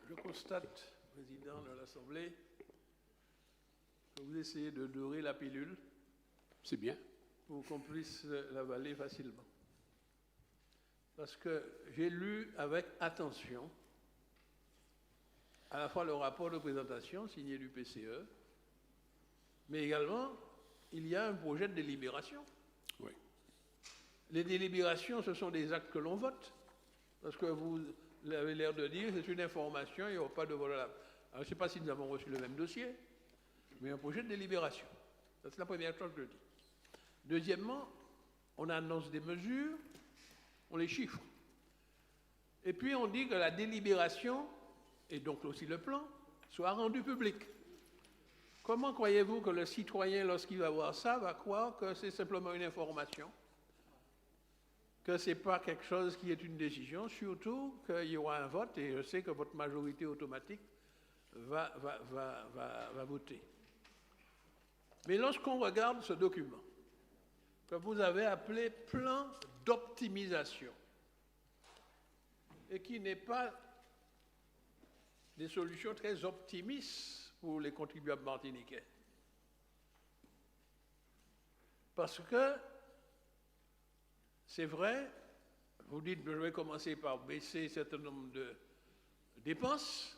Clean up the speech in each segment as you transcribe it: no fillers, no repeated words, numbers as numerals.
Je constate, Président de l'Assemblée, que vous essayez de dorer la pilule. C'est bien. Pour qu'on puisse l'avaler facilement. Parce que j'ai lu avec attention à la fois le rapport de présentation signé du PCE, mais également, il y a un projet de délibération. Oui. Les délibérations, ce sont des actes que l'on vote. Parce que vous avez l'air de dire que c'est une information, il n'y aura pas de vote. Alors, je ne sais pas si nous avons reçu le même dossier, mais un projet de délibération. Ça, c'est la première chose que je dis. Deuxièmement, on annonce des mesures, on les chiffre. Et puis on dit que la délibération, et donc aussi le plan, soit rendu public. Comment croyez-vous que le citoyen, lorsqu'il va voir ça, va croire que c'est simplement une information, que ce n'est pas quelque chose qui est une décision, surtout qu'il y aura un vote, et je sais que votre majorité automatique va voter. Mais lorsqu'on regarde ce document, que vous avez appelé plan d'optimisation, et qui n'est pas des solutions très optimistes pour les contribuables martiniquais. Parce que, c'est vrai, vous dites que je vais commencer par baisser un certain nombre de dépenses,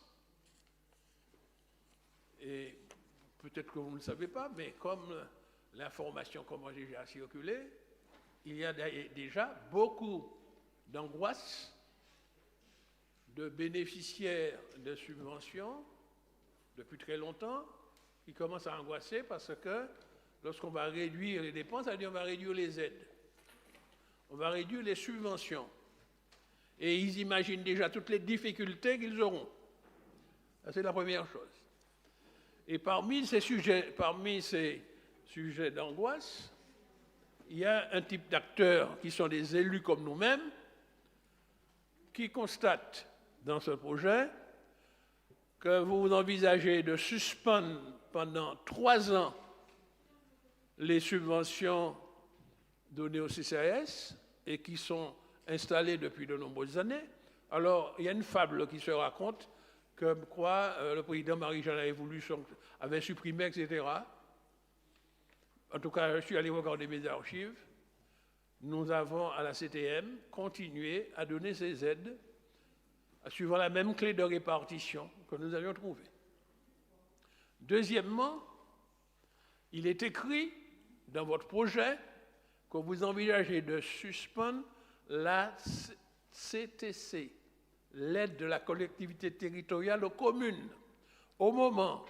et peut-être que vous ne le savez pas, mais comme l'information commence déjà à circuler, il y a déjà beaucoup d'angoisse de bénéficiaires de subventions depuis très longtemps qui commencent à angoisser parce que lorsqu'on va réduire les dépenses, ça veut dire on va réduire les aides, on va réduire les subventions. Et ils imaginent déjà toutes les difficultés qu'ils auront. Ça, c'est la première chose. Et parmi ces sujets d'angoisse, il y a un type d'acteurs qui sont des élus comme nous-mêmes, qui constatent dans ce projet que vous envisagez de suspendre pendant 3 ans les subventions données au CCAS et qui sont installées depuis de nombreuses années. Alors, il y a une fable qui se raconte comme quoi le président Marie-Jeanne avait supprimé, etc. En tout cas, je suis allé regarder mes archives. Nous avons, à la CTM, continué à donner ces aides suivant la même clé de répartition que nous avions trouvée. Deuxièmement, il est écrit dans votre projet que vous envisagez de suspendre la CTC, l'aide de la collectivité territoriale aux communes, au moment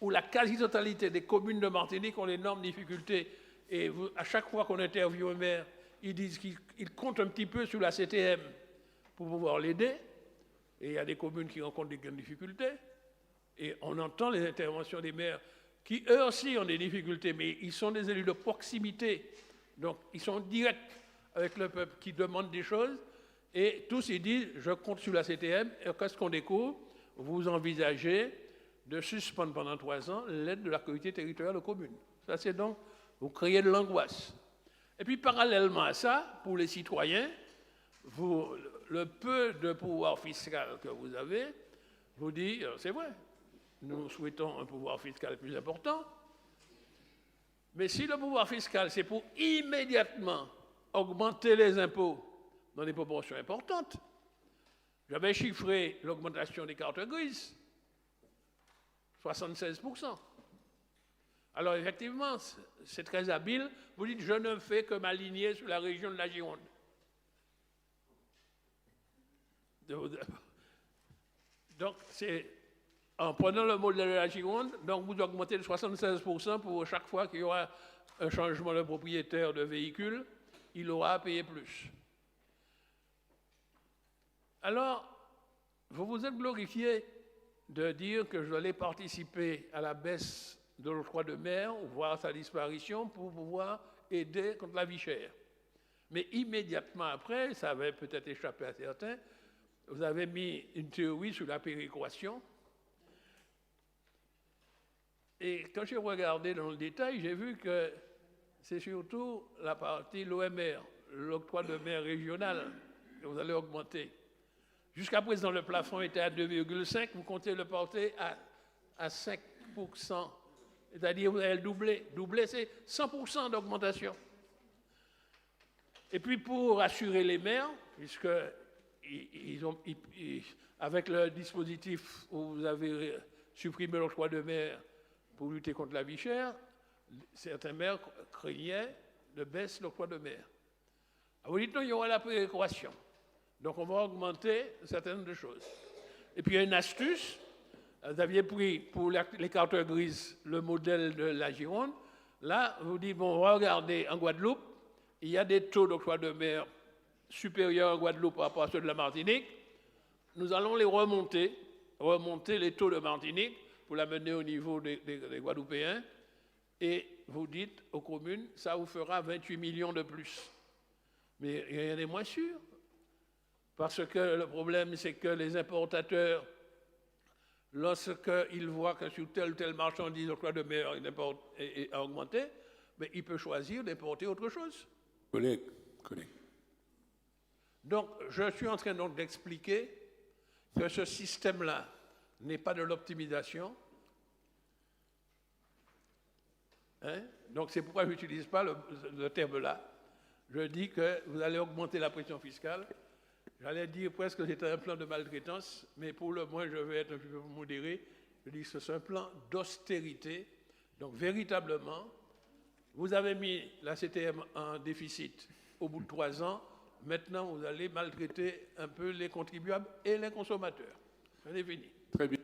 où la quasi-totalité des communes de Martinique ont d'énormes difficultés. Et à chaque fois qu'on interviewe un maire, ils disent qu'ils comptent un petit peu sur la CTM pour pouvoir l'aider. Et il y a des communes qui rencontrent des grandes difficultés. Et on entend les interventions des maires qui, eux aussi, ont des difficultés, mais ils sont des élus de proximité. Donc, ils sont directs avec le peuple qui demande des choses. Et tous, ils disent, je compte sur la CTM. Et qu'est-ce qu'on découvre? Vous envisagez de suspendre pendant 3 ans l'aide de la collectivité territoriale aux communes. Ça, c'est donc, vous créez de l'angoisse. Et puis, parallèlement à ça, pour les citoyens, le peu de pouvoir fiscal que vous avez, vous dit, c'est vrai, nous souhaitons un pouvoir fiscal plus important, mais si le pouvoir fiscal, c'est pour immédiatement augmenter les impôts dans des proportions importantes, j'avais chiffré l'augmentation des cartes grises, 76%. Alors effectivement, c'est très habile. Vous dites, je ne fais que m'aligner sur la région de la Gironde. Donc, c'est en prenant le modèle de la Gironde, donc vous augmentez de 76% pour chaque fois qu'il y aura un changement de propriétaire de véhicule, il aura à payer plus. Alors, vous vous êtes glorifié de dire que je dois participer à la baisse de l'octroi de mer, voire sa disparition, pour pouvoir aider contre la vie chère. Mais immédiatement après, ça avait peut-être échappé à certains, vous avez mis une théorie sur la péréquation. Et quand j'ai regardé dans le détail, j'ai vu que c'est surtout la partie l'OMR, l'octroi de mer régional, que vous allez augmenter. Jusqu'à présent, le plafond était à 2,5, vous comptez le porter à 5%. C'est-à-dire vous allez le doubler. Doubler, c'est 100% d'augmentation. Et puis pour assurer les maires, puisque avec le dispositif où vous avez supprimé l'octroi de mer pour lutter contre la vie chère, certains maires craignaient de baisse l'octroi de mer. Vous dites non, il y aura la péréquation. Donc on va augmenter certaines de choses. Et puis il y a une astuce. Vous aviez pris pour les cartes grises le modèle de la Gironde. Là, vous dites, bon, on va regarder en Guadeloupe, il y a des taux d'octroi de mer supérieurs en Guadeloupe par rapport à ceux de la Martinique. Nous allons les remonter les taux de Martinique pour l'amener au niveau des Guadeloupéens. Et vous dites aux communes, ça vous fera 28 millions de plus. Mais rien n'est moins sûr. Parce que le problème, c'est que les importateurs, lorsqu'ils voient que sur telle ou telle marchandise, l'octroi de mer a augmenté, mais il peut choisir d'importer autre chose. Collègue. Donc, je suis en train donc d'expliquer que ce système-là n'est pas de l'optimisation. Donc, c'est pourquoi je n'utilise pas le terme-là. Je dis que vous allez augmenter la pression fiscale. J'allais dire presque que c'était un plan de maltraitance, mais pour le moins, je vais être un peu modéré. Je dis que c'est un plan d'austérité. Donc, véritablement, vous avez mis la CTM en déficit au bout de 3 ans. Maintenant, vous allez maltraiter un peu les contribuables et les consommateurs. C'est fini. Très bien.